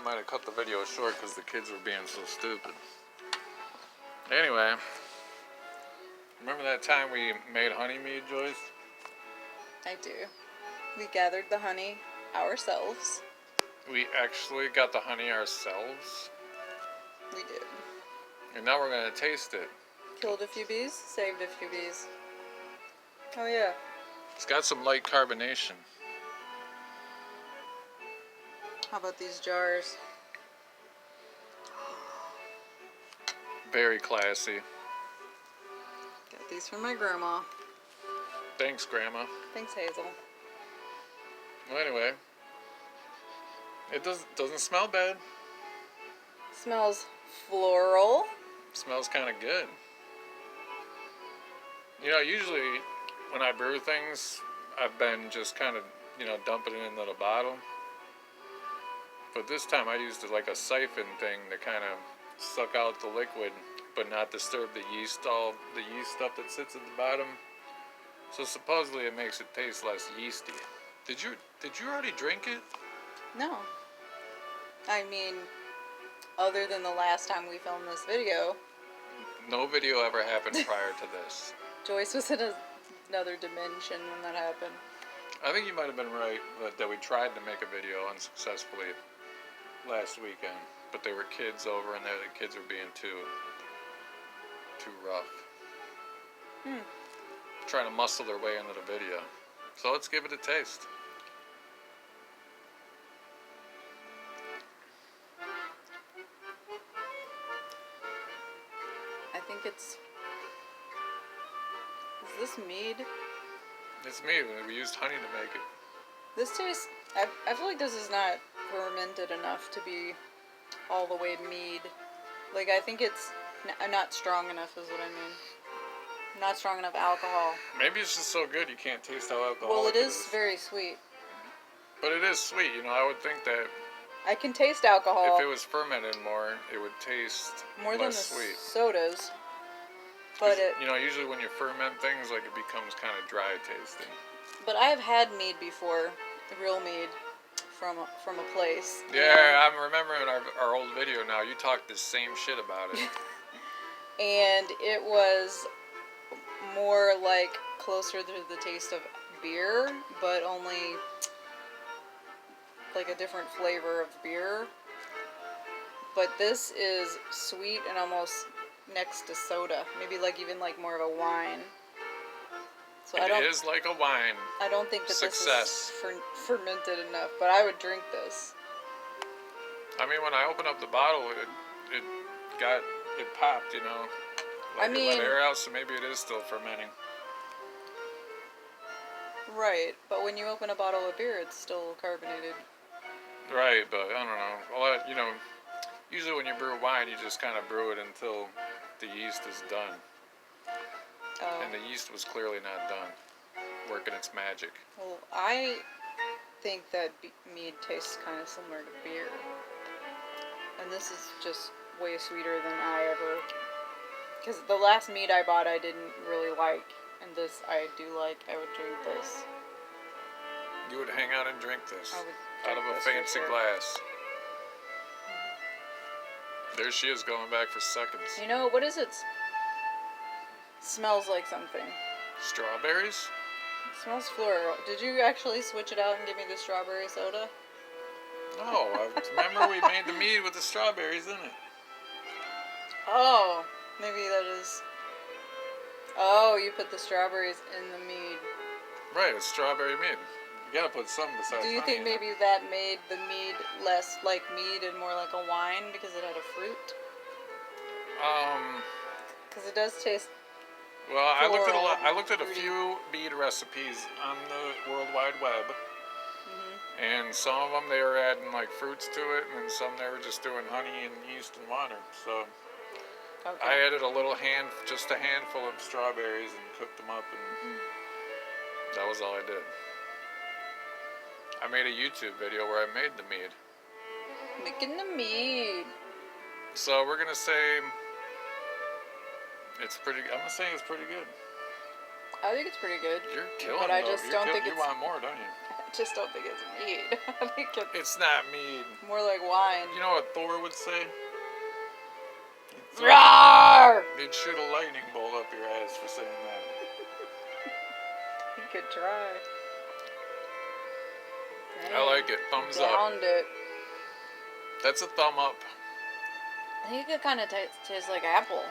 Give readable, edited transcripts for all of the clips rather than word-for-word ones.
might have cut the video short because the kids were being so stupid. Anyway, remember that time we made honey mead, Joyce? I do. We gathered the honey ourselves. We actually got the honey ourselves. We did. And now we're going to taste it. Killed a few bees, saved a few bees. Oh yeah. It's got some light carbonation. How about these jars? Very classy. Got these from my grandma. Thanks, Grandma. Thanks, Hazel. Well, anyway, it doesn't smell bad. Smells floral. Smells kind of good. You know, usually when I brew things, I've been just kind of, dumping it into the bottle. But this time I used it like a siphon thing to kind of suck out the liquid, but not disturb the yeast stuff that sits at the bottom. So supposedly it makes it taste less yeasty. Did you already drink it? No. I mean, other than the last time we filmed this video. No video ever happened prior to this. Joyce was in another dimension when that happened. I think you might have been right that we tried to make a video unsuccessfully last weekend, but there were kids over and the kids were being too rough. Trying to muscle their way into the video. So let's give it a taste. I think it's... Is this mead? It's mead. We used honey to make it. This tastes... I feel like this is not fermented enough to be all the way mead. Like, I think it's not strong enough is what I mean. Not strong enough alcohol. Maybe it's just so good you can't taste how alcoholic Well, it is very sweet. But it is sweet. I would think that I can taste alcohol. if it was fermented more, it would taste more than the sweet. sodas. But usually when you ferment things, like it becomes kind of dry tasting. But I have had mead before, the real mead from a place. Yeah, I'm remembering our old video now. You talked the same shit about it. And it was more like closer to the taste of beer, but only like a different flavor of beer. But this is sweet and almost next to soda. Maybe even more of a wine. So It is like a wine. I don't think that Success. this is fermented enough, but I would drink this. I mean, when I opened up the bottle, it popped, Like it let air out, so maybe it is still fermenting. Right, but when you open a bottle of beer, it's still carbonated. Right, but I don't know. Well, usually when you brew wine, you just kind of brew it until the yeast is done. Oh. And the yeast was clearly not done working its magic. Well, I think that mead tastes kind of similar to beer. And this is just way sweeter than I ever... Because the last mead I bought I didn't really like. And this I do like. I would drink this. You would hang out and drink this. I would out of a fancy glass. There she is going back for seconds. What is it? Smells like something. Strawberries? It smells floral. Did you actually switch it out and give me the strawberry soda? No, I remember we made the mead with the strawberries in it. Oh, maybe that is... Oh, you put the strawberries in the mead. Right, it's strawberry mead. You gotta put some besides Do you honey think maybe that made the mead less like mead and more like a wine because it had a fruit? Because it does taste... Well, I looked at a fruity. few mead recipes on the World Wide Web. Mm-hmm. And some of them they were adding fruits to it, and some they were just doing honey and yeast and water. So Okay. I added just a handful of strawberries and cooked them up, and that was all I did. I made a YouTube video where I made the mead. Making the mead. So we're gonna say it's pretty. I'm gonna say it's pretty good. I think it's pretty good. You're killing But it. I just don't think you it's... want more, don't you? just don't think it's mead. I think It's not mead. more like wine. You know what Thor would say? Roar! He'd shoot a lightning bolt up your ass for saying that. He could try. I like it. Thumbs up. Downed it. That's a thumb up. I think it kind of tastes like apple.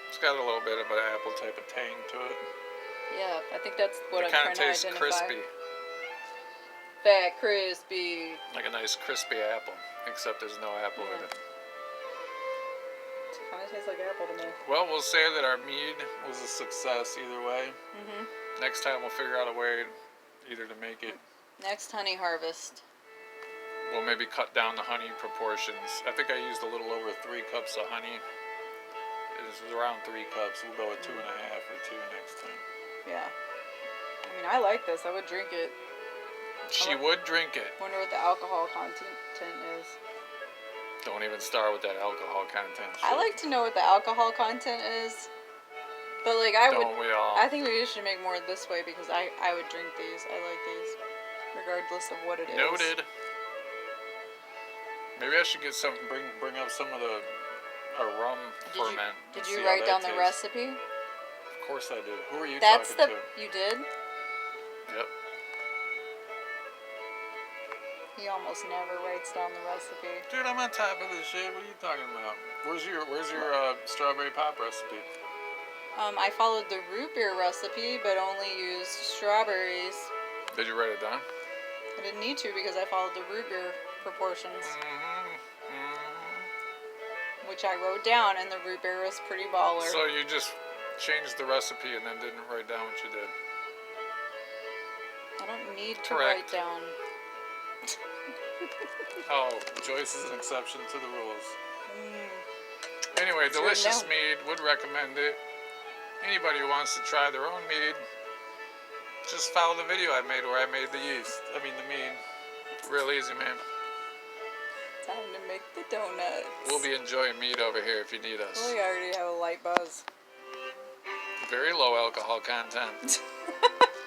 It's got a little bit of an apple type of tang to it. Yeah, I think that's what I'm It kind trying of to tastes identify. crispy. Fat, crispy. Like a nice crispy apple, except there's no apple in it. It kind of tastes like apple to me. Well, we'll say that our mead was a success either way. Mhm. Next time we'll figure out a way either to make it. Next honey harvest. We'll maybe cut down the honey proportions. I think I used a little over 3 cups of honey. It was around 3 cups. We'll go with 2.5 or 2 next time. Yeah. I mean, I like this. I would drink it. She would drink it. Wonder what the alcohol content is. Don't even start with that alcohol content shit. I like to know what the alcohol content is. But like I Don't we all? I think we should make more this way because I would drink these. I like these. Regardless of what it is. Noted. Maybe I should get some bring up some of the rum ferment. Did you write down the recipe? Of course I did. Who are you That's talking you did? to? Yep. He almost never writes down the recipe. Dude, I'm on top of this shit. What are you talking about? Where's your strawberry pop recipe? I followed the root beer recipe, but only used strawberries. Did you write it down? I didn't need to because I followed the root beer proportions, which I wrote down, and the root beer was pretty baller. So you just changed the recipe and then didn't write down what you did? I don't need to Correct. write down. Oh, Joyce is an exception to the rules. Anyway, It's delicious written mead. Would recommend it. Anybody who wants to try their own mead, just follow the video I made where I made the mead. Real easy, man. Time to make the donuts. We'll be enjoying mead over here if you need us. We already have a light buzz. Very low alcohol content.